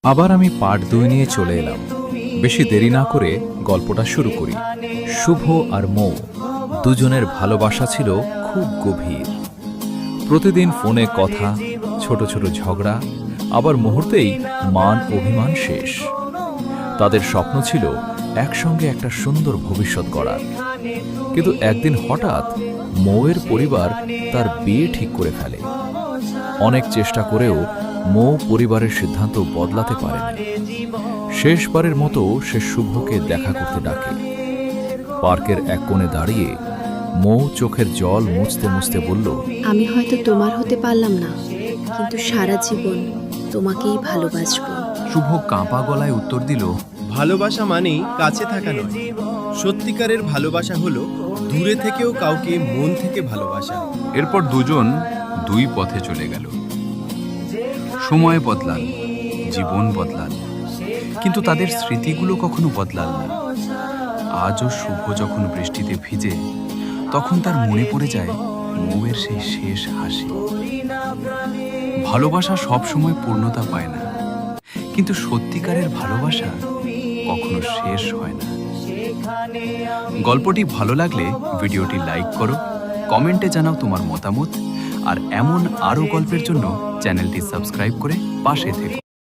আবার আমি পার্ট 2 নিয়ে চলে এলাম। বেশি দেরি না করে গল্পটা শুরু করি। শুভ আর মৌ দুজনের ভালোবাসা ছিল খুব গভীর। প্রতিদিন ফোনে কথা, ছোট ছোট ঝগড়া, আবার মুহূর্তেই মান অভিমান শেষ। তাদের স্বপ্ন ছিল একসঙ্গে একটা সুন্দর ভবিষ্যৎ গড়ার। কিন্তু একদিন হঠাৎ মৌয়ের পরিবার তার বিয়ে ঠিক করে ফেলে। অনেক চেষ্টা করেও মৌ পরিবারের সিদ্ধান্ত বদলাতে পারেনি। শেষবারের মতো সে শুভকে দেখা করতে ডাকে। পার্কের এক কোণে দাঁড়িয়ে মৌ চোখের জল মুছতে মুছতে বলল, আমি হয়তো তোমার হতে পারলাম না, কিন্তু সারা জীবন তোমাকেই ভালোবাসবো। শুভ কাঁপা গলায় উত্তর দিল, ভালোবাসা মানেই কাছে থাকা নয়, সত্যিকারের ভালোবাসা হলো দূরে থেকেও কাউকে মন থেকে ভালোবাসা। এরপর দুজন দুই পথে চলে গেল। সময় বদলাল, জীবন বদলাল, কিন্তু তাদের স্মৃতিগুলো কখনো বদলাল না। আজও শুভ যখন বৃষ্টিতে ভিজে, তখন তার মনে পড়ে যায় মৌয়ের সেই শেষ হাসি। ভালোবাসা সবসময় পূর্ণতা পায় না, কিন্তু সত্যিকারের ভালোবাসা কখনো শেষ হয় না। গল্পটি ভালো লাগলে ভিডিওটি লাইক করো, কমেন্টে জানাও তোমার মতামত, আর এমন আরও গল্পের জন্য চ্যানেলটি সাবস্ক্রাইব করে পাশে থেকো।